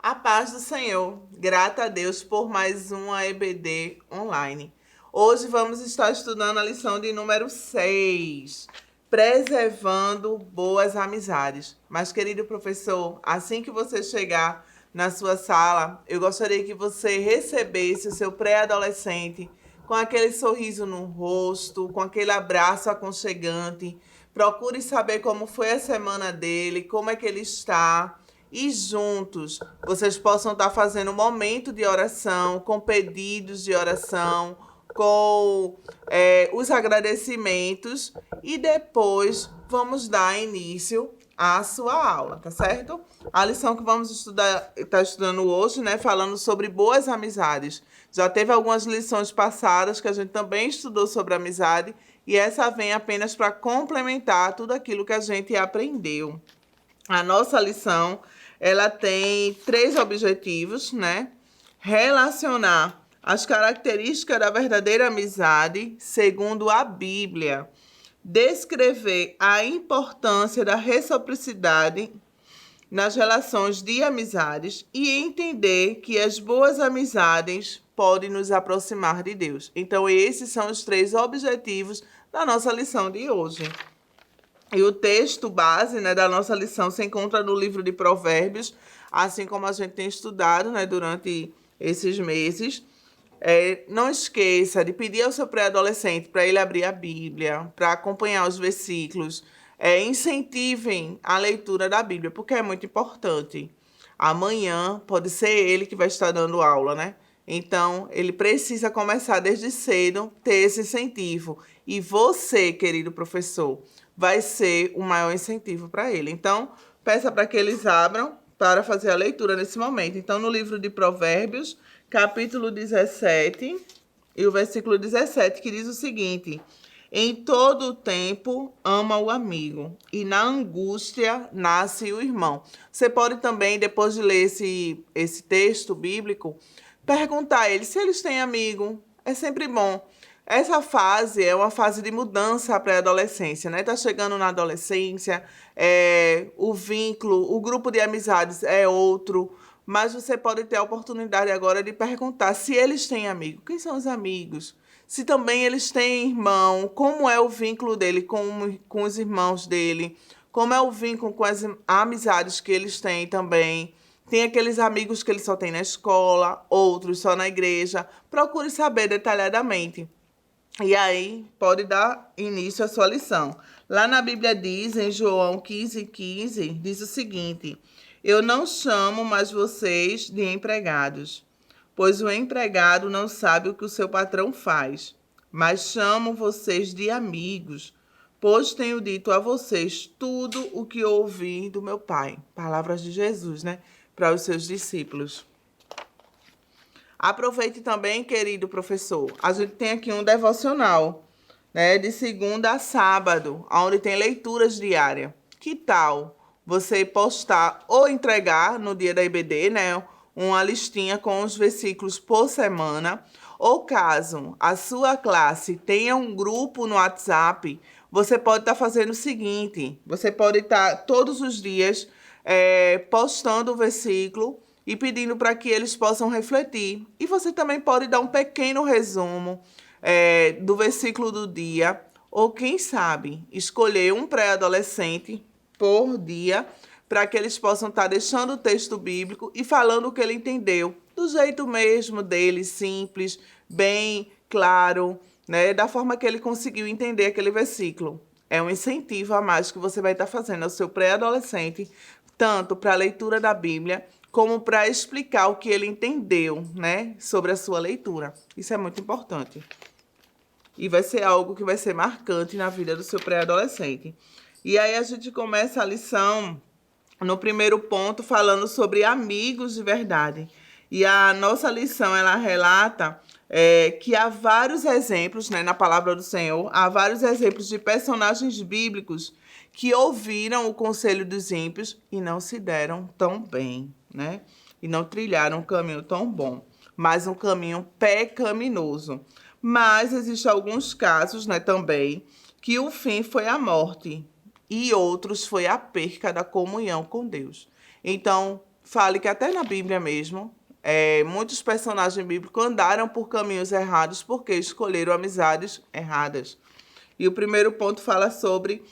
A paz do Senhor, grata a Deus por mais uma EBD online. Hoje vamos estar estudando a lição de número 6, preservando boas amizades. Mas, querido professor, assim que você chegar na sua sala, eu gostaria que você recebesse o seu pré-adolescente com aquele sorriso no rosto, com aquele abraço aconchegante. Procure saber como foi a semana dele, como é que ele está. E juntos vocês possam estar fazendo um momento de oração, com pedidos de oração, com os agradecimentos, e depois vamos dar início à sua aula, tá certo? A lição que vamos estar estudando hoje, né, falando sobre boas amizades. Já teve algumas lições passadas que a gente também estudou sobre amizade, e essa vem apenas para complementar tudo aquilo que a gente aprendeu. A nossa lição, ela tem 3 objetivos, né? Relacionar as características da verdadeira amizade segundo a Bíblia. Descrever a importância da reciprocidade nas relações de amizades e entender que as boas amizades podem nos aproximar de Deus. Então, esses são os 3 objetivos da nossa lição de hoje. E o texto base, né, da nossa lição se encontra no livro de Provérbios, assim como a gente tem estudado, né, durante esses meses. Não esqueça de pedir ao seu pré-adolescente para ele abrir a Bíblia, para acompanhar os versículos. Incentivem a leitura da Bíblia, porque é muito importante. Amanhã pode ser ele que vai estar dando aula, né? Então, ele precisa começar desde cedo, ter esse incentivo. E você, querido professor, vai ser o maior incentivo para ele. Então, peça para que eles abram para fazer a leitura nesse momento. Então, no livro de Provérbios, capítulo 17, e o versículo 17, que diz o seguinte: em todo o tempo ama o amigo, e na angústia nasce o irmão. Você pode também, depois de ler esse texto bíblico, perguntar a eles se eles têm amigo. É sempre bom. Essa fase é uma fase de mudança para a adolescência, né? Tá chegando na adolescência, o vínculo, o grupo de amizades é outro, mas você pode ter a oportunidade agora de perguntar se eles têm amigo. Quem são os amigos? Se também eles têm irmão, como é o vínculo dele com os irmãos dele, como é o vínculo com as amizades que eles têm também. Tem aqueles amigos que ele só tem na escola, outros só na igreja. Procure saber detalhadamente. E aí, pode dar início à sua lição. Lá na Bíblia diz, em João 15:15, diz o seguinte: eu não chamo mais vocês de empregados, pois o empregado não sabe o que o seu patrão faz, mas chamo vocês de amigos, pois tenho dito a vocês tudo o que ouvi do meu Pai. Palavras de Jesus, né? Para os seus discípulos. Aproveite também, querido professor, a gente tem aqui um devocional, né, de segunda a sábado, onde tem leituras diárias. Que tal você postar ou entregar no dia da IBD, né, uma listinha com os versículos por semana, ou caso a sua classe tenha um grupo no WhatsApp, você pode estar fazendo o seguinte: você pode estar todos os dias postando o versículo e pedindo para que eles possam refletir. E você também pode dar um pequeno resumo do versículo do dia, ou quem sabe, escolher um pré-adolescente por dia, para que eles possam estar deixando o texto bíblico e falando o que ele entendeu, do jeito mesmo dele, simples, bem claro, né, da forma que ele conseguiu entender aquele versículo. É um incentivo a mais que você vai estar fazendo ao seu pré-adolescente, tanto para a leitura da Bíblia, como para explicar o que ele entendeu, né, sobre a sua leitura. Isso é muito importante. E vai ser algo que vai ser marcante na vida do seu pré-adolescente. E aí a gente começa a lição no primeiro ponto falando sobre amigos de verdade. E a nossa lição, ela relata que há vários exemplos, né, na palavra do Senhor, há vários exemplos de personagens bíblicos que ouviram o conselho dos ímpios e não se deram tão bem, né? E não trilharam um caminho tão bom, mas um caminho pecaminoso. Mas existem alguns casos, né, também, que o fim foi a morte e outros foi a perca da comunhão com Deus. Então, fale que até na Bíblia mesmo, muitos personagens bíblicos andaram por caminhos errados porque escolheram amizades erradas. E o primeiro ponto fala sobre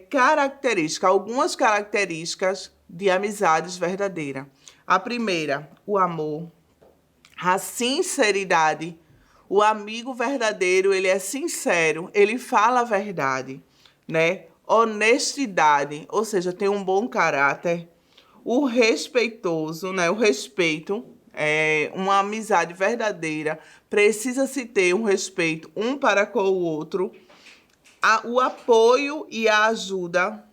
características, algumas características de amizades verdadeiras. A primeira, o amor, a sinceridade. O amigo verdadeiro, ele é sincero, ele fala a verdade, né? Honestidade, ou seja, tem um bom caráter. O respeitoso, né? O respeito é uma amizade verdadeira. Precisa se ter um respeito um para com o outro. O apoio e a ajuda,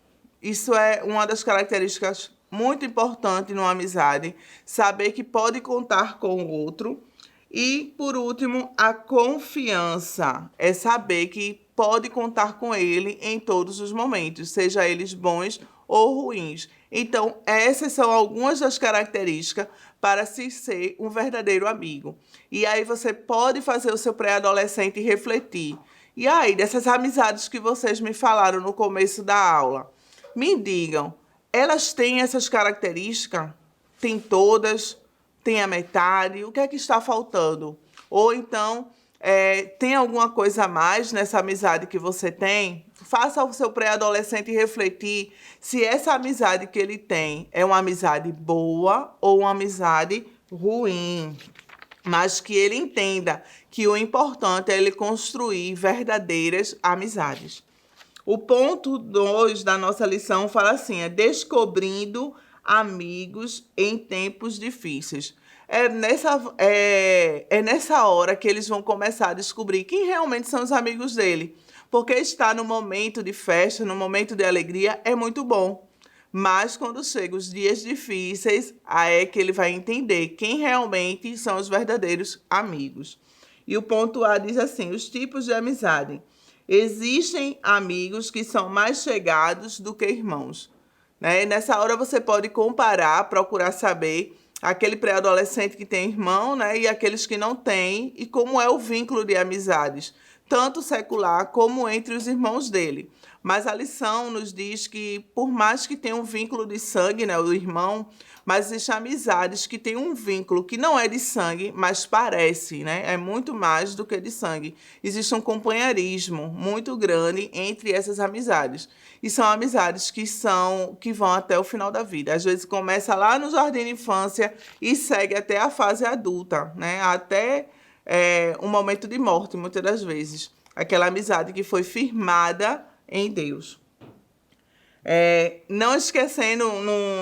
isso é uma das características muito importantes numa amizade. Saber que pode contar com o outro. E, por último, a confiança. É saber que pode contar com ele em todos os momentos, seja eles bons ou ruins. Então, essas são algumas das características para se ser um verdadeiro amigo. E aí você pode fazer o seu pré-adolescente refletir. E aí, dessas amizades que vocês me falaram no começo da aula, me digam, elas têm essas características? Tem todas? Tem a metade? O que é que está faltando? Ou então, tem alguma coisa a mais nessa amizade que você tem? Faça o seu pré-adolescente refletir se essa amizade que ele tem é uma amizade boa ou uma amizade ruim. Mas que ele entenda que o importante é ele construir verdadeiras amizades. O ponto 2 da nossa lição fala assim, descobrindo amigos em tempos difíceis. É nessa hora que eles vão começar a descobrir quem realmente são os amigos dele. Porque estar no momento de festa, no momento de alegria, é muito bom. Mas quando chegam os dias difíceis, aí é que ele vai entender quem realmente são os verdadeiros amigos. E o ponto A diz assim, os tipos de amizade. Existem amigos que são mais chegados do que irmãos, né? E nessa hora você pode comparar, procurar saber aquele pré-adolescente que tem irmão, né? E aqueles que não têm, e como é o vínculo de amizades, tanto secular como entre os irmãos dele. Mas a lição nos diz que, por mais que tenha um vínculo de sangue, né, o irmão, mas existem amizades que têm um vínculo que não é de sangue, mas parece, né? É muito mais do que de sangue. Existe um companheirismo muito grande entre essas amizades. E são amizades que vão até o final da vida. Às vezes começa lá no jardim de infância e segue até a fase adulta, né? Até um momento de morte, muitas das vezes. Aquela amizade que foi firmada em Deus. Não esquecendo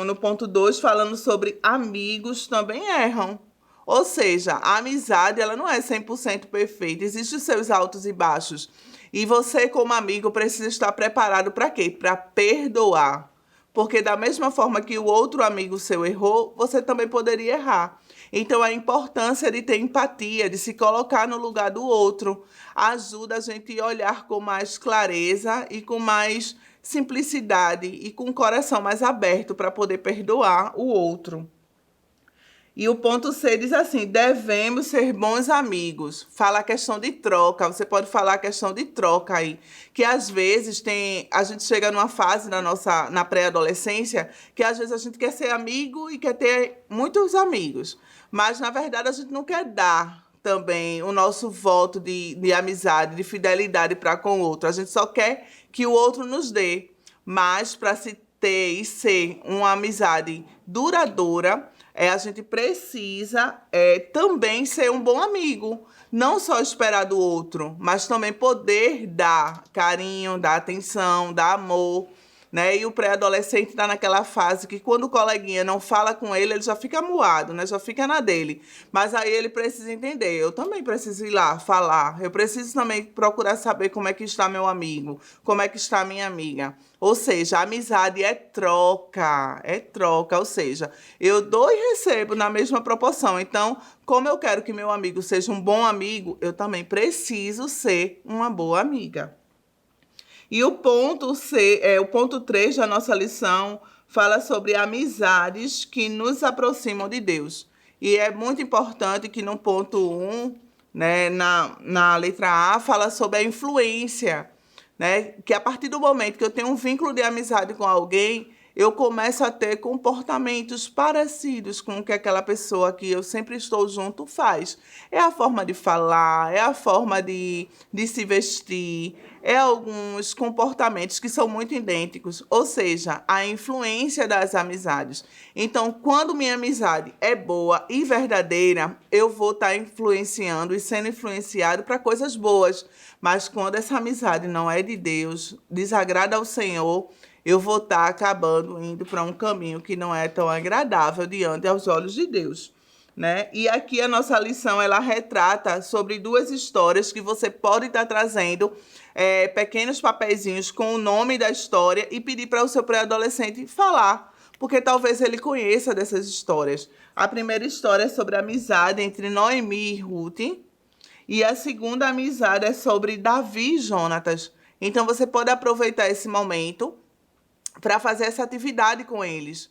no ponto 2, falando sobre amigos também erram. Ou seja, a amizade ela não é 100% perfeita, existem os seus altos e baixos. E você, como amigo, precisa estar preparado para quê? Para perdoar. Porque da mesma forma que o outro amigo seu errou, você também poderia errar. Então, a importância de ter empatia, de se colocar no lugar do outro, ajuda a gente a olhar com mais clareza e com mais simplicidade e com o coração mais aberto para poder perdoar o outro. E o ponto C diz assim, devemos ser bons amigos. Fala a questão de troca, você pode falar a questão de troca aí. Que às vezes a gente chega numa fase na pré-adolescência que às vezes a gente quer ser amigo e quer ter muitos amigos. Mas na verdade a gente não quer dar também o nosso voto de amizade, de fidelidade para com o outro. A gente só quer que o outro nos dê. Mas para se ter e ser uma amizade duradoura, a gente precisa também ser um bom amigo. Não só esperar do outro, mas também poder dar carinho, dar atenção, dar amor, né? E o pré-adolescente está naquela fase que quando o coleguinha não fala com ele, ele já fica amuado, né? Já fica na dele. Mas aí ele precisa entender, eu também preciso ir lá falar, eu preciso também procurar saber como é que está meu amigo, como é que está minha amiga. Ou seja, a amizade é troca, ou seja, eu dou e recebo na mesma proporção. Então, como eu quero que meu amigo seja um bom amigo, eu também preciso ser uma boa amiga. E o ponto o ponto 3 da nossa lição fala sobre amizades que nos aproximam de Deus. E é muito importante que no ponto 1, né, na letra A, fala sobre a influência, né? Que a partir do momento que eu tenho um vínculo de amizade com alguém, eu começo a ter comportamentos parecidos com o que aquela pessoa que eu sempre estou junto faz. É a forma de falar, é a forma de se vestir, é alguns comportamentos que são muito idênticos, ou seja, a influência das amizades. Então, quando minha amizade é boa e verdadeira, eu vou estar influenciando e sendo influenciado para coisas boas. Mas quando essa amizade não é de Deus, desagrada ao Senhor, eu vou estar acabando indo para um caminho que não é tão agradável diante aos olhos de Deus, né? E aqui a nossa lição, ela retrata sobre duas histórias que você pode estar trazendo pequenos papeizinhos com o nome da história e pedir para o seu pré-adolescente falar, porque talvez ele conheça dessas histórias. A primeira história é sobre a amizade entre Noemi e Ruth, e a segunda amizade é sobre Davi e Jonatas. Então você pode aproveitar esse momento para fazer essa atividade com eles.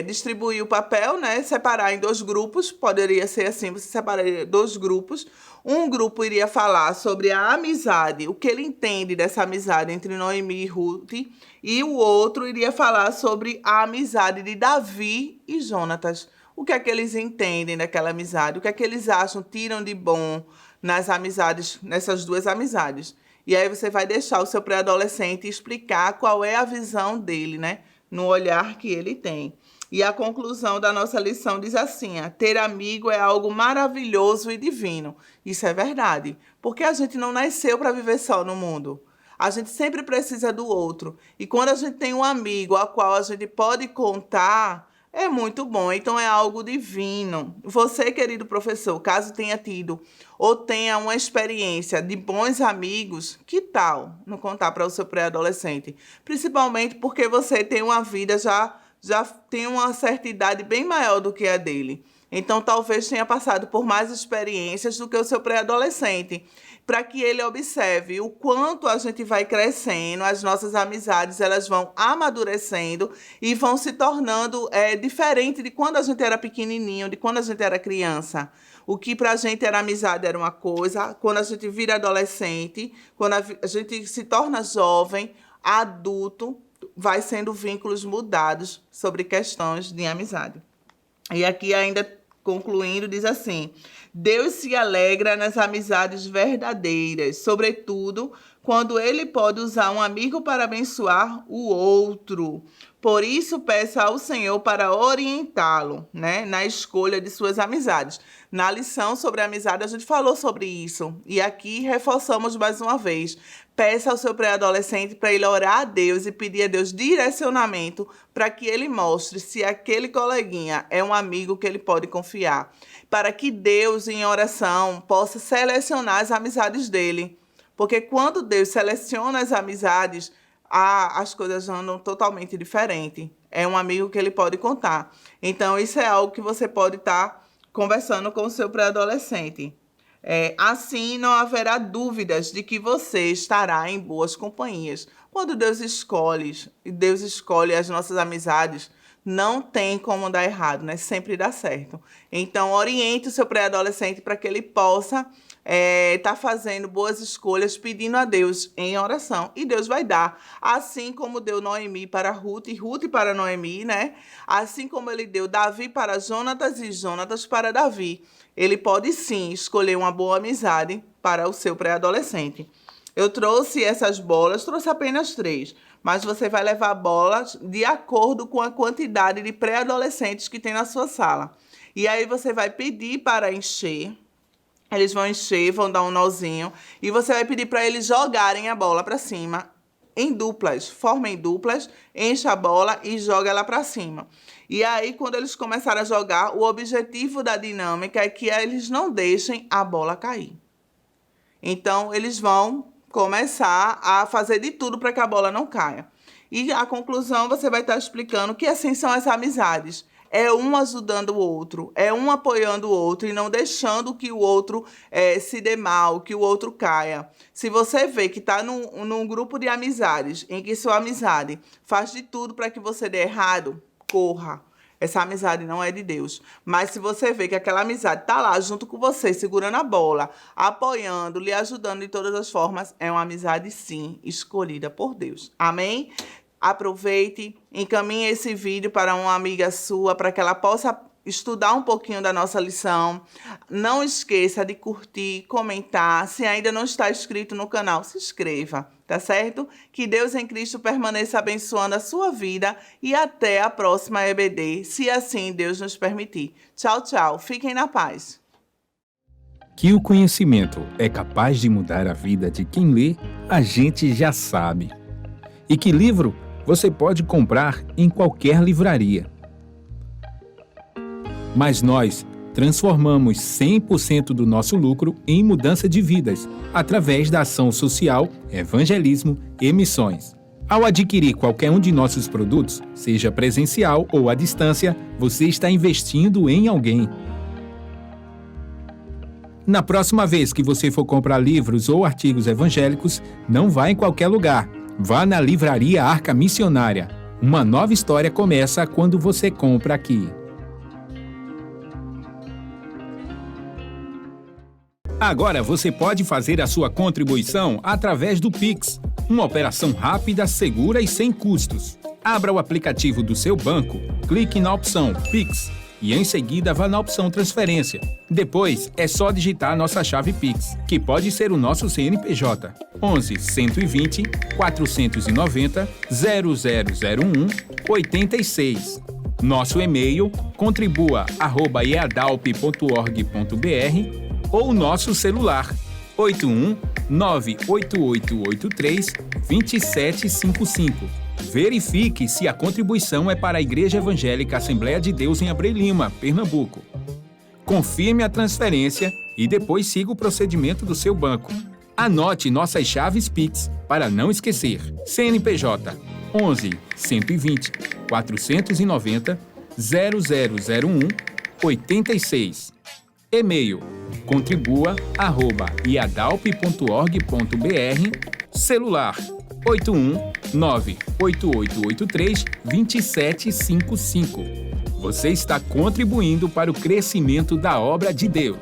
Distribuir o papel, né? Separar em dois grupos, poderia ser assim, você separaria dois grupos. Um grupo iria falar sobre a amizade, o que ele entende dessa amizade entre Noemi e Ruth, e o outro iria falar sobre a amizade de Davi e Jonatas. O que é que eles entendem daquela amizade? O que é que eles acham, tiram de bom nas amizades, nessas duas amizades? E aí você vai deixar o seu pré-adolescente explicar qual é a visão dele, né? No olhar que ele tem. E a conclusão da nossa lição diz assim: ter amigo é algo maravilhoso e divino. Isso é verdade, porque a gente não nasceu para viver só no mundo. A gente sempre precisa do outro. E quando a gente tem um amigo a qual a gente pode contar, é muito bom. Então é algo divino. Você, querido professor, caso tenha tido ou tenha uma experiência de bons amigos, que tal não contar para o seu pré-adolescente? Principalmente porque você tem uma vida já tem uma certa idade bem maior do que a dele. Então, talvez tenha passado por mais experiências do que o seu pré-adolescente, para que ele observe o quanto a gente vai crescendo, as nossas amizades elas vão amadurecendo e vão se tornando diferente de quando a gente era pequenininho, de quando a gente era criança. O que para a gente era amizade era uma coisa, quando a gente vira adolescente, quando a gente se torna jovem, adulto, vai sendo vínculos mudados sobre questões de amizade. E aqui ainda concluindo, diz assim: Deus se alegra nas amizades verdadeiras, sobretudo quando ele pode usar um amigo para abençoar o outro. Por isso, peça ao Senhor para orientá-lo, né, na escolha de suas amizades. Na lição sobre a amizade, a gente falou sobre isso. E aqui reforçamos mais uma vez. Peça ao seu pré-adolescente para ele orar a Deus e pedir a Deus direcionamento para que ele mostre se aquele coleguinha é um amigo que ele pode confiar. Para que Deus, em oração, possa selecionar as amizades dele. Porque quando Deus seleciona as amizades, as coisas andam totalmente diferente. É um amigo que ele pode contar. Então, isso é algo que você pode estar conversando com o seu pré-adolescente. Assim, não haverá dúvidas de que você estará em boas companhias. Quando Deus escolhe as nossas amizades, não tem como dar errado, né? Sempre dá certo. Então, oriente o seu pré-adolescente para que ele possa estar fazendo boas escolhas, pedindo a Deus em oração. E Deus vai dar. Assim como deu Noemi para Ruth e Ruth para Noemi, né? Assim como ele deu Davi para Jonatas e Jonatas para Davi. Ele pode sim escolher uma boa amizade para o seu pré-adolescente. Eu trouxe essas bolas, trouxe apenas 3, mas você vai levar bolas de acordo com a quantidade de pré-adolescentes que tem na sua sala. E aí você vai pedir para encher. Eles vão encher, vão dar um nozinho e você vai pedir para eles jogarem a bola para cima em duplas. Formem duplas, encha a bola e joga ela para cima. E aí, quando eles começarem a jogar, o objetivo da dinâmica é que eles não deixem a bola cair. Então, eles vão começar a fazer de tudo para que a bola não caia. E a conclusão, você vai estar explicando que assim são as amizades. É um ajudando o outro, é um apoiando o outro e não deixando que o outro se dê mal, que o outro caia. Se você vê que está num grupo de amizades em que sua amizade faz de tudo para que você dê errado, corra. Essa amizade não é de Deus. Mas se você vê que aquela amizade está lá junto com você, segurando a bola, apoiando, lhe ajudando de todas as formas, é uma amizade, sim, escolhida por Deus. Amém? Aproveite, encaminhe esse vídeo para uma amiga sua, para que ela possa estudar um pouquinho da nossa lição. Não esqueça de curtir, comentar. Se ainda não está inscrito no canal, se inscreva, tá certo? Que Deus em Cristo permaneça abençoando a sua vida e até a próxima EBD, se assim Deus nos permitir. Tchau, tchau. Fiquem na paz. Que o conhecimento é capaz de mudar a vida de quem lê, a gente já sabe. E que livro você pode comprar em qualquer livraria. Mas nós transformamos 100% do nosso lucro em mudança de vidas, através da ação social, evangelismo e missões. Ao adquirir qualquer um de nossos produtos, seja presencial ou à distância, você está investindo em alguém. Na próxima vez que você for comprar livros ou artigos evangélicos, não vá em qualquer lugar. Vá na Livraria Arca Missionária. Uma nova história começa quando você compra aqui. Agora você pode fazer a sua contribuição através do Pix, uma operação rápida, segura e sem custos. Abra o aplicativo do seu banco, clique na opção Pix e em seguida vá na opção Transferência. Depois é só digitar nossa chave Pix, que pode ser o nosso CNPJ, 11 120 490 0001 86. Nosso e-mail contribua@eadalp.org.br ou nosso celular 81 98883 2755. Verifique se a contribuição é para a Igreja Evangélica Assembleia de Deus em Abreu Lima, Pernambuco. Confirme a transferência e depois siga o procedimento do seu banco. Anote nossas chaves Pix para não esquecer. CNPJ 11 120 490 0001 86. E-mail contribua@iadalp.org.br. Celular 81 98883 2755. Você está contribuindo para o crescimento da obra de Deus.